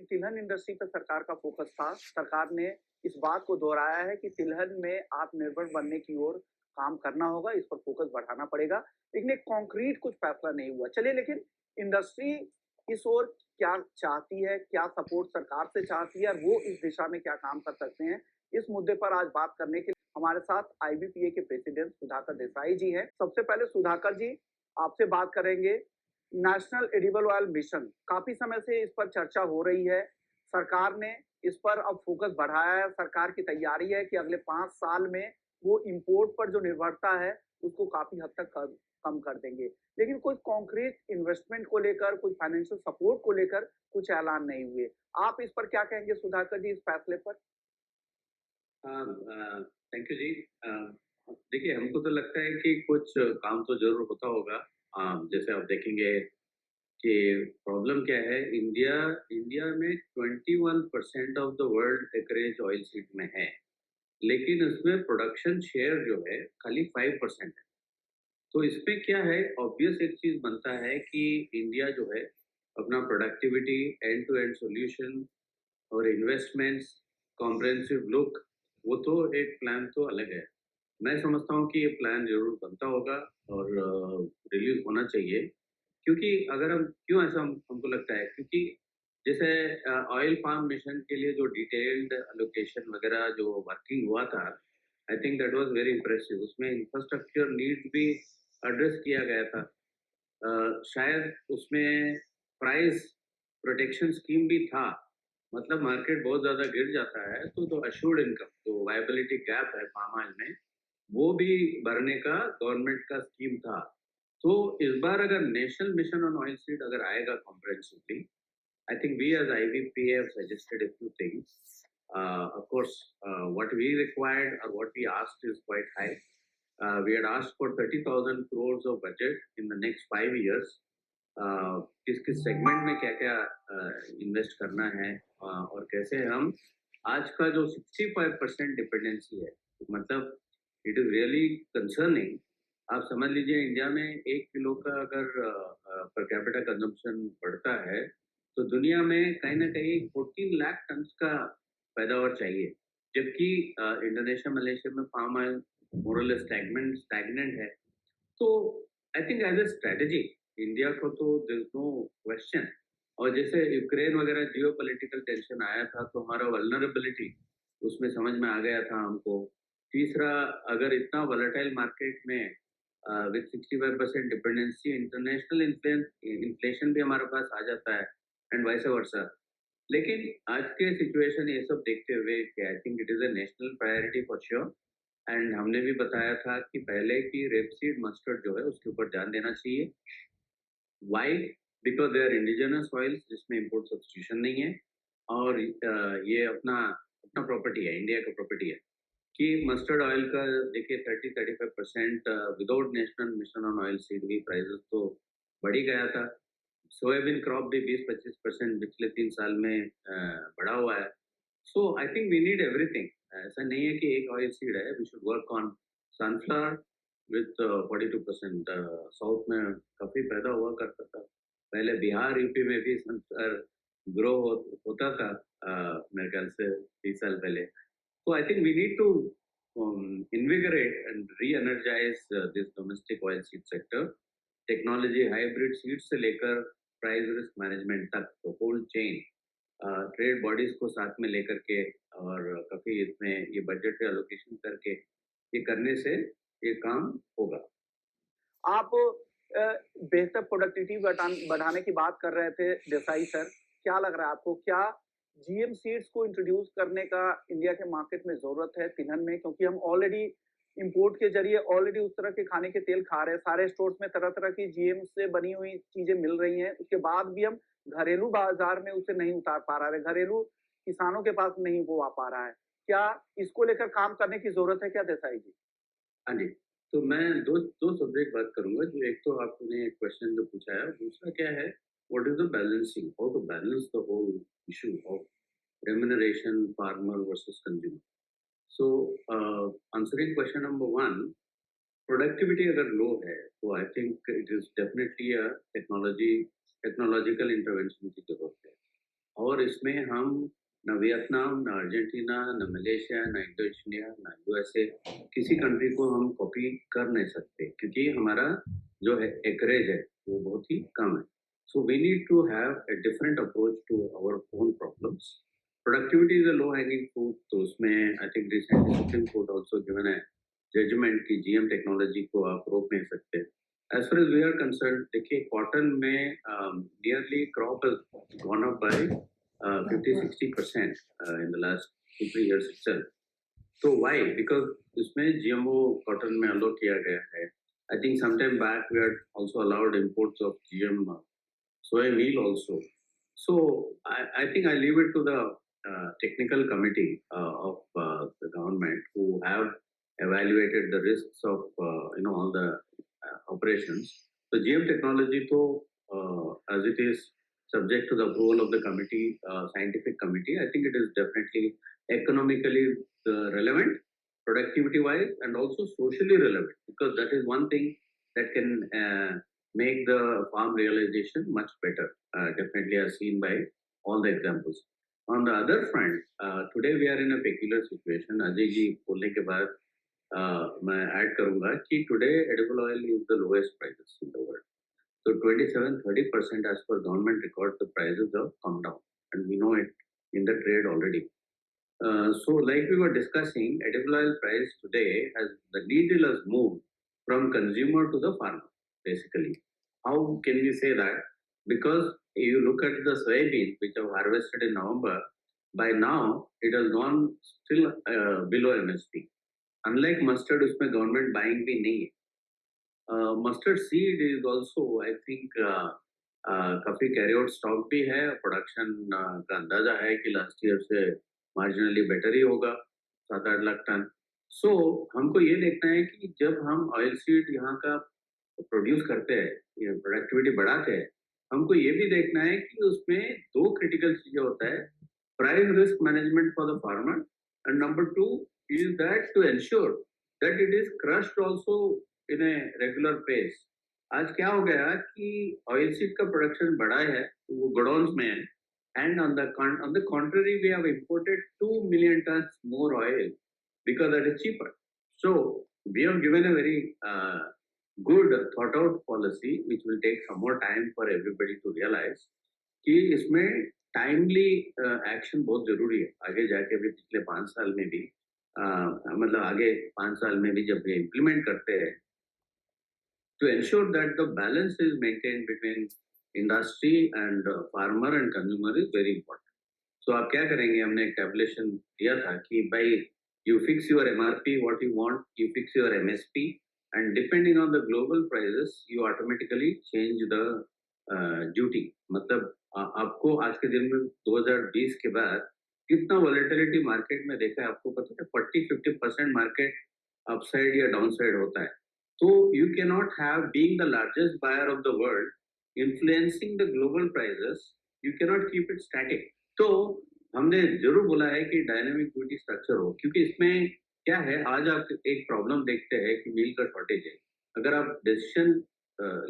तिलहन इंडस्ट्री पे सरकार का फोकस था। सरकार ने इस बात को दोहराया है कि तिलहन में आत्मनिर्भर बनने की ओर काम करना होगा, इस पर फोकस बढ़ाना पड़ेगा। लेकिन एक कॉन्क्रीट कुछ फैसला नहीं हुआ। चलिए, लेकिन इंडस्ट्री इस ओर क्या चाहती है, क्या सपोर्ट सरकार से चाहती है और वो इस दिशा में क्या काम कर सकते हैं, इस मुद्दे पर आज बात करने के लिए हमारे साथ आईवीपीए के प्रेसिडेंट सुधाकर देसाई जी हैं। सबसे पहले सुधाकर जी, आपसे बात करेंगे। नेशनल एडिबल ऑयल मिशन, काफी समय से इस पर चर्चा हो रही है। सरकार ने इस पर अब फोकस बढ़ाया है। सरकार की तैयारी है कि अगले 5 साल में वो इंपोर्ट पर जो निर्भरता है उसको काफी हद तक कम कर देंगे। लेकिन कोई कॉन्क्रीट इन्वेस्टमेंट को लेकर, कोई फाइनेंशियल सपोर्ट को लेकर कुछ ऐलान नहीं हुए। आप इस पर क्या कहेंगे सुधाकर जी, इस फैसले पर? थैंक यू जी। देखिए, हमको तो लगता है कि कुछ काम तो ज़रूर होता होगा। जैसे आप देखेंगे कि प्रॉब्लम क्या है, इंडिया इंडिया में 21% of the world acreage oil seed में है, लेकिन उसमें प्रोडक्शन शेयर जो है खाली 5% है। तो इसमें क्या है, ऑब्वियस एक चीज़ बनता है कि इंडिया जो है अपना productivity, end to end solution और इन्वेस्टमेंट्स, कॉम्प्रिहेंसिव लुक, वो तो एक प्लान तो अलग है। मैं समझता हूँ कि ये प्लान ज़रूर बनता होगा और रिलीज़ होना चाहिए, क्योंकि अगर हम क्यों ऐसा हमको लगता है, क्योंकि जैसे ऑयल पाम मिशन के लिए जो डिटेल्ड एलोकेशन वगैरह जो वर्किंग हुआ था, I think that was very impressive. उसमें इंफ्रास्ट्रक्चर नीड्स भी एड्रेस किया गया था। शायद उसमें प्राइस प्रोटेक्शन स्कीम भी था। मतलब मार्केट बहुत ज़्यादा गिर जाता है तो जो अश्योर्ड इनकम, जो वायबिलिटी गैप है पाम ऑयल में, वो भी भरने का गवर्नमेंट का स्कीम था। तो इस बार अगर national mission on oil seed अगर आएगा comprehensively, I think we as IVPA have suggested a few things. Of course, what we required or what we asked is quite high. We had asked for 30,000 crores of budget in the next 5 years. किस किस segment में क्या क्या invest करना है, और कैसे हम आज का जो 65% डिपेंडेंसी है, मतलब इट इज़ रियली कंसर्निंग। आप समझ लीजिए, इंडिया में 1 किलो का अगर पर कैपिटा कंजम्पशन बढ़ता है तो दुनिया में कहीं ना कहीं 14 लाख टन का पैदावार चाहिए, जबकि इंडोनेशिया, मलेशिया में पाम ऑयल मोरल स्टैग्नेंट है। तो I think as a strategy India को तो देयर इज नो क्वेश्चन। और जैसे यूक्रेन वगैरह जियो पॉलिटिकल टेंशन आया था तो हमारा वल्नरेबिलिटी उसमें समझ में आ गया था हमको। तीसरा, अगर इतना वोलेटाइल मार्केट में विद 65% डिपेंडेंसी, इंटरनेशनल इन्फ्लेशन भी हमारे पास आ जाता है एंड वाइस वर्सा। लेकिन आज के सिचुएशन ये सब देखते हुए आई think it is a national priority for sure. And हमने भी बताया था कि पहले की रेपसीड मस्टर्ड जो है उसके ऊपर ध्यान देना चाहिए। Why? Because they are indigenous oils जिसमें इम्पोर्ट सब्स्टिट्यूशन नहीं है, और ये अपना अपना प्रॉपर्टी है, इंडिया का प्रॉपर्टी है। कि मस्टर्ड ऑयल का देखिए 30-35% without national mission on oil seed भी प्राइसेस तो बढ़ ही गया था। सोयाबीन क्रॉप भी 20-25% पिछले 3 साल में बढ़ा हुआ है। So I think we need everything. ऐसा नहीं है कि एक ऑयल सीड है, we should work on sunflower with 42%। South में काफ़ी पैदा हुआ करता था पहले, बिहार यूपी में भी सनफ्लावर ग्रो होता था मेरे ख्याल से 20 साल पहले। So I think we need to invigorate and re-energize this domestic oil seed sector. Technology, hybrid seeds से लेकर price risk management तक, तो whole chain, ट्रेड बॉडीज को साथ में लेकर के और काफी इसमें ये बजट एलोकेशन करके ये करने से ये काम होगा। आप बेहतर प्रोडक्टिविटी बढ़ाने की बात कर रहे थे देसाई सर, क्या लग रहा है आपको, क्या जीएम सीड्स को इंट्रोड्यूस करने का इंडिया के मार्केट में जरूरत है तिलहन में? क्योंकि हम ऑलरेडी इंपोर्ट के जरिए ऑलरेडी उस तरह के खाने के तेल खा रहे हैं, सारे स्टोर्स में तरह तरह की जीएम से बनी हुई चीजें मिल रही हैं, उसके बाद भी हम घरेलू बाजार में उसे नहीं उतार पा रहे, घरेलू किसानों के पास नहीं वो आ पा रहा है। क्या इसको लेकर काम करने की जरूरत है क्या देसाई जी? हाँ जी, तो मैं दो दो सब्जेक्ट बात करूंगा। जो एक तो आपने क्वेश्चन जो पूछा है, दूसरा क्या है, what is the balancing, how to balance the whole issue of remuneration farmer versus consumer. So answering question number 1, productivity अगर लो है तो I think it is definitely a technological intervention की जरूरत है। और इसमें हम न वियतनाम, न अर्जेंटीना, न मलेशिया, न इंडोनेशिया, न यूएसए किसी कंट्री को हम कॉपी कर नहीं सकते क्योंकि हमारा जो है एकरेज है वो बहुत ही कम है. So we need to have a different approach to our own problems. Productivity is a low-hanging fruit. तो उसमें I think recently Supreme Court also given a judgment कि GM technology को आप रोक नहीं सकते. As far as we are concerned, देखिए cotton में nearly crop has gone up by 50-60% in the last 2-3 years itself. So why? Because इसमें GMO cotton में allow किया गया है. I think sometime back we had also allowed imports of GM soy meal also. So I think I leave it to the technical committee of the government who have evaluated the risks of all the operations. So GM technology, though, as it is subject to the approval of the committee, scientific committee, I think it is definitely economically relevant, productivity-wise, and also socially relevant because that is one thing that can make the farm realization much better, definitely as seen by all the examples. On the other front, today we are in a peculiar situation. Ajay ji बोलने के बाद मैं add करूंगा कि today edible oil is the lowest prices in the world. So 27-30% as per government records, the prices have come down, and we know it in the trade already. So like we were discussing, edible oil price today the needle has moved from consumer to the farmer, basically. How can we say that? Because you look at the soybean which are harvested in November, by now it has gone still below MSP. Unlike mustard, उसमें government buying भी नहीं है. Mustard seed is also, I think, काफी carry out stock भी है. Production का अंदाजा है कि last year से marginally better ही होगा, 7-8 लाख टन. So हमको ये देखना है कि जब हम ऑयल सीड यहाँ का प्रोड्यूस करते हैं, प्रोडक्टिविटी बढ़ाते हैं, हमको ये भी देखना है कि उसमें 2 क्रिटिकल चीजें होता है. Price risk management for the farmer and number 2 is that to ensure that it is crushed also in a regular pace. आज क्या हो गया कि ऑयल सीड का प्रोडक्शन बढ़ा है, वो गोडाउन्स में है, and on the contrary we have imported 2 million tons more oil because that is cheaper. So we have given a very good thought out policy which will take some more time for everybody to realize कि इसमें timely action बहुत जरूरी है. आगे जाके भी पिछले 5 साल में भी मतलब आगे 5 साल में भी जब ये इम्प्लीमेंट करते हैं, to ensure that the balance is maintained between industry and farmer and consumer is very important. So आप क्या करेंगे? हमने एक tabulation दिया था कि भाई you fix your MRP what you want, you fix your MSP, and depending on the global prices you automatically change the duty. मतलब आपको आज के दिन में 2020 के बाद कितना वॉलेटिलिटी मार्केट में देखा है आपको पता है? 40-50% मार्केट अपसाइड या डाउनसाइड होता है. So you cannot have, being the largest buyer of the world, influencing the global prices, you cannot keep it static. तो हमने जरूर बोला है कि डायनामिक ड्यूटी स्ट्रक्चर हो, क्योंकि इसमें क्या है, आज आप एक प्रॉब्लम देखते हैं कि मील का शॉर्टेज है. अगर आप डिसीजन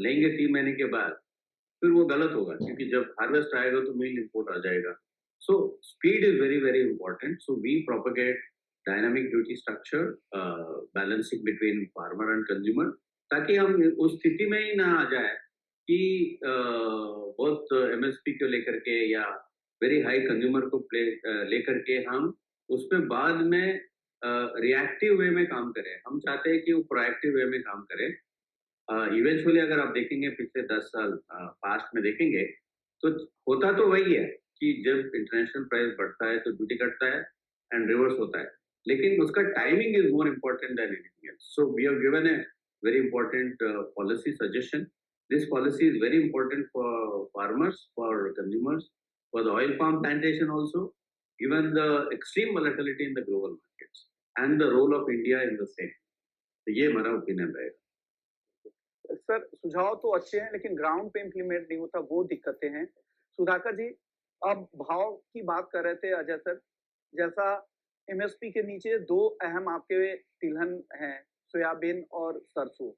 लेंगे 3 महीने के बाद, फिर वो गलत होगा, क्योंकि जब हार्वेस्ट आएगा तो मील इंपोर्ट आ जाएगा. So speed is very, very important. So we propagate dynamic duty structure, balancing between farmer and consumer, ताकि हम उस स्थिति में ही ना आ जाए कि बहुत MSP को लेकर के या वेरी हाई कंज्यूमर को लेकर के हम उस पर बाद में रिएक्टिव वे में काम करें. हम चाहते हैं कि वो प्रोएक्टिव वे में काम करें. इवेंचुअली अगर आप देखेंगे पिछले 10 साल पास्ट में देखेंगे तो होता तो वही है कि जब इंटरनेशनल प्राइस बढ़ता है तो ड्यूटी कटता है एंड रिवर्स होता है, लेकिन उसका timing is more important than anything else. So we have given a very important policy suggestion. This policy is very important for farmers, for consumers, for the oil palm plantation also, given the extreme volatility in the global markets and the role of India in the same. तो ये हमारा opinion रहेगा. Sir सुझाव तो अच्छे हैं, लेकिन ground पे इम्प्लीमेंट नहीं होता, वो दिक्कतें हैं. सुधाकर जी, अब भाव की बात कर रहे थे अजय सर, जैसा MSP के नीचे 2 अहम आपके तिलहन हैं, सोयाबीन और सरसों.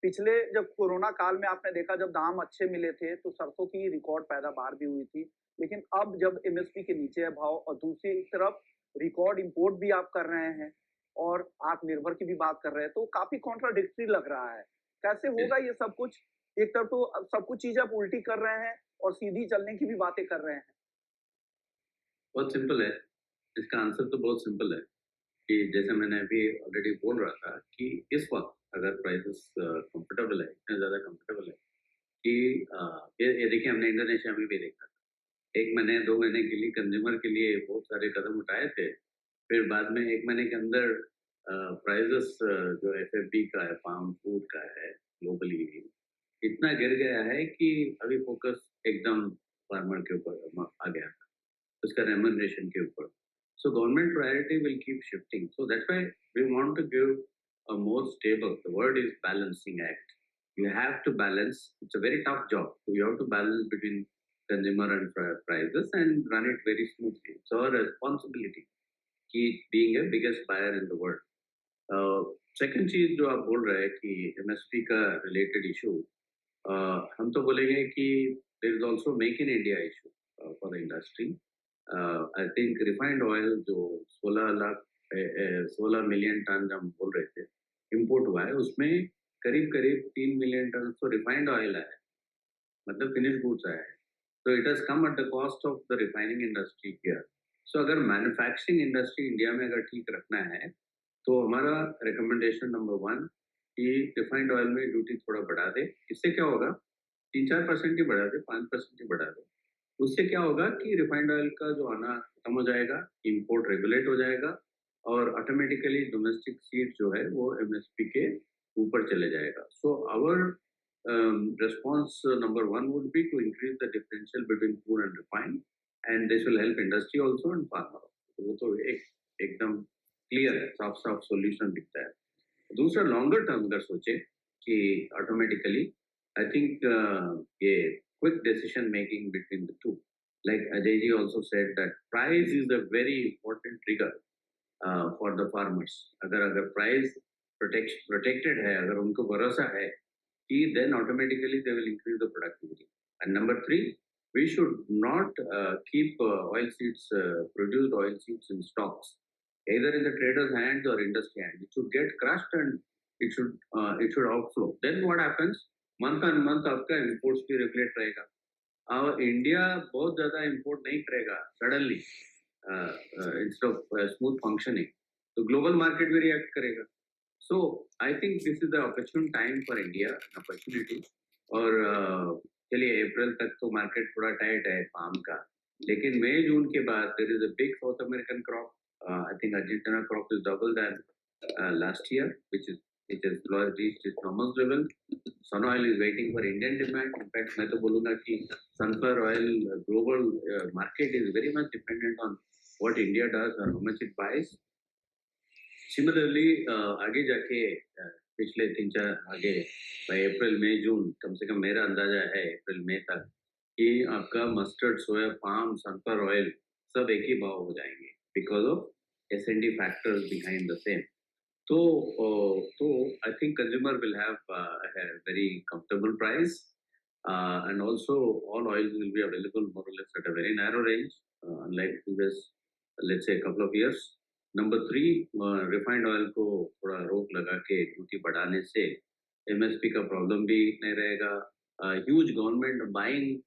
पिछले जब कोरोना काल में आपने देखा जब दाम अच्छे मिले थे तो सरसों की रिकॉर्ड पैदावार भी हुई थी, लेकिन अब जब एमएसपी के नीचे है भाव और दूसरी तरफ रिकॉर्ड इंपोर्ट भी आप कर रहे हैं और आत्मनिर्भर की भी बात कर रहे हैं, तो काफी कॉन्ट्राडिक्टरी लग रहा है। कैसे होगा ये सब कुछ? एक तरफ तो सब कुछ चीजें आप उल्टी कर रहे हैं और सीधी चलने की भी बातें कर रहे हैं। बहुत सिंपल है, इसका आंसर तो बहुत सिंपल है कि जैसे मैंने अभी ऑलरेडी बोल रहा था कि इस वक्त अगर प्राइसेस कंफर्टेबल है, इतना ज़्यादा कंफर्टेबल है कि ये देखिए हमने इंडोनेशिया में भी देखा था। 1 महीने 2 महीने के लिए कंज्यूमर के लिए बहुत सारे कदम उठाए थे, फिर बाद में 1 महीने के अंदर प्राइसेस जो एफएफबी का है, पाम फूड का है, ग्लोबली इतना गिर गया है कि अभी फोकस एकदम फार्मर के ऊपर आ गया है, उसका रेम्यूनरेशन के ऊपर. So government priority will keep shifting. So that's why we want to give a more stable, the word is balancing act. You have to balance, it's a very tough job. So you have to balance between consumer and prices and run it very smoothly. It's our responsibility, keep being a biggest buyer in the world. Second चीज जो आप बोल रहे हैं कि MSP का related issue, हम तो बोलेंगे कि there is also make in India issue for the industry. I think refined oil जो 16 मिलियन टन हम बोल रहे थे इंपोर्ट हुआ है, उसमें करीब करीब 3 मिलियन टन तो रिफाइंड ऑयल आया है, मतलब फिनिश गुड्स आया है. तो it has come at the cost of the refining industry here. So अगर मैन्युफैक्चरिंग इंडस्ट्री इंडिया में अगर ठीक रखना है तो हमारा रिकमेंडेशन नंबर 1 कि रिफाइंड ऑयल में ड्यूटी थोड़ा बढ़ा दे. इससे क्या होगा, 3-4% ही बढ़ा दे, 5% ही बढ़ा दे. उससे क्या होगा कि रिफाइंड ऑयल का जो आना खत्म हो जाएगा, इंपोर्ट रेगुलेट हो जाएगा और ऑटोमेटिकली डोमेस्टिक सीड जो है वो एमएसपी के ऊपर चले जाएगा. So our response number 1 would be to increase the differential between crude and refined, and this will help industry also and farmer. वो तो एकदम क्लियर है, साफ सॉल्यूशन दिखता है. दूसरा लॉन्गर टर्म अगर सोचे कि ऑटोमेटिकली आई थिंक ये quick decision making between the two. Like Ajay ji also said that price is a very important trigger for the farmers. अगर price protected है, अगर उनको भरोसा है कि then automatically they will increase the productivity. And number 3, we should not keep produced oil seeds in stocks, either in the trader's hands or industry hands. It should get crushed and it should outflow. Then what happens? Month on month आपका imports भी regulate रहेगा और India बहुत ज्यादा import नहीं करेगा suddenly instead of smooth functioning, तो global market भी रिएक्ट करेगा. So I think this is the opportune time for India, opportunity. और चलिए अप्रैल तक तो मार्केट थोड़ा टाइट है पाम का, लेकिन मई जून के बाद there is a big South American crop. I think Argentina crop is double than last year, which has reached its normal level. Sun oil is waiting for Indian demand. In fact, मैं तो बोलूँगा कि sunflower oil global market is very much dependent on what India does and how much it buys. Similarly, आगे जाके पिछले 3-4 आगे by अप्रैल मई जून, कम से कम मेरा अंदाजा है अप्रैल मई तक कि आपका मस्टर्ड, सोया, पाम, sunflower oil सब एक ही भाव हो जाएंगे because of S&D factors behind the same. So I think consumer will have a very comfortable price, and also all oils will be available more or less at a very narrow range, unlike previous, let's say, a couple of years. Number 3, refined oil को थोड़ा रोक लगा के duty बढ़ाने से MSP का problem भी नहीं रहेगा. ह्यूज गवर्नमेंट बाइंग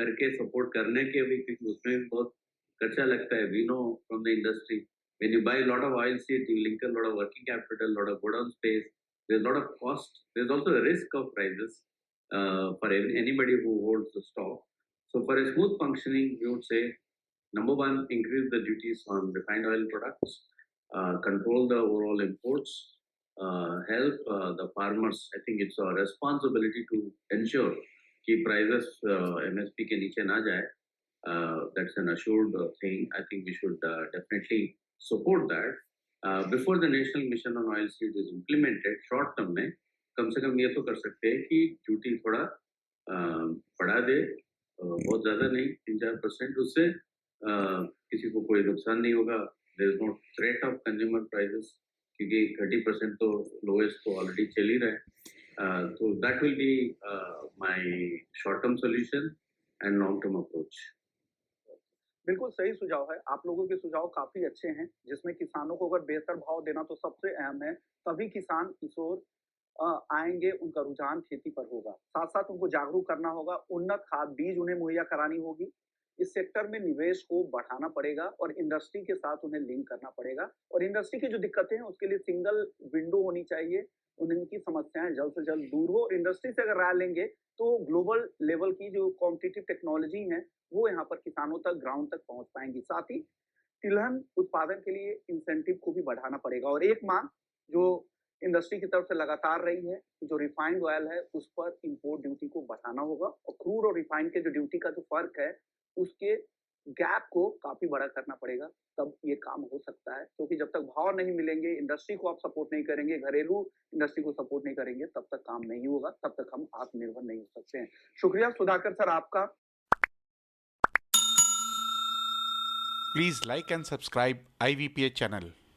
करके सपोर्ट करने के भी, क्योंकि उसमें भी बहुत खर्चा लगता है. We know from the industry, when you buy a lot of oilseeds, you link a lot of working capital, a lot of godown space. There's a lot of cost. There's also a risk of prices for anybody who holds the stock. So for a smooth functioning, we would say, number 1, increase the duties on refined oil products, control the overall imports, help the farmers. I think it's our responsibility to ensure कि prices MSP के नीचे ना जाए. That's an assured thing. I think we should definitely support that. Before the national mission on oilseeds is implemented, short term में कम से कम ये तो कर सकते हैं कि ड्यूटी थोड़ा बढ़ा दे, बहुत ज़्यादा नहीं, 3-4%. उससे किसी को कोई नुकसान नहीं होगा. There is no threat of consumer prices, क्योंकि 30% तो लोएस्ट तो ऑलरेडी चल ही रहा है. So that will be my short-term solution and long-term approach. बिल्कुल सही सुझाव है। आप लोगों के सुझाव काफ़ी अच्छे हैं, जिसमें किसानों को अगर बेहतर भाव देना तो सबसे अहम है, तभी किसान इस ओर आएँगे, उनका रुझान खेती पर होगा। साथ-साथ उनको जागरूक करना होगा, उन्नत खाद, बीज उन्हें मुहैया करानी होगी। इस सेक्टर में निवेश को बढ़ाना पड़ेगा और इंडस्ट्री के साथ उन्हें लिंक करना पड़ेगा और इंडस्ट्री की जो दिक्कतें हैं, उसके लिए सिंगल विंडो होनी चाहिए। उनकी समस्याएँ जल्द से जल्द दूर हो और इंडस्ट्री से अगर राय लेंगे, तो ग्लोबल लेवल की जो कॉम्पिटिटिव टेक्नोलॉजी है, वो यहाँ पर किसानों तक, ग्राउंड तक पहुँच पाएँगी। साथ ही तिलहन उत्पादन के लिए इंसेंटिव को भी बढ़ाना पड़ेगा और एक मांग जो इंडस्ट्री की तरफ से लगातार रही है कि जो रिफाइंड ऑयल है उस पर इंपोर्ट ड्यूटी को बढ़ाना होगा और क्रूड और रिफाइंड के जो ड्यूटी का जो फर्क है उसके गैप को काफी बड़ा करना पड़ेगा, तब ये काम हो सकता है। क्योंकि जब तक भाव नहीं मिलेंगे, इंडस्ट्री को आप सपोर्ट नहीं करेंगे, घरेलू इंडस्ट्री को सपोर्ट नहीं करेंगे, तब तक काम नहीं होगा, तब तक हम आत्मनिर्भर नहीं हो सकते हैं। शुक्रिया सुधाकर सर आपका। Please like and subscribe IVPA channel.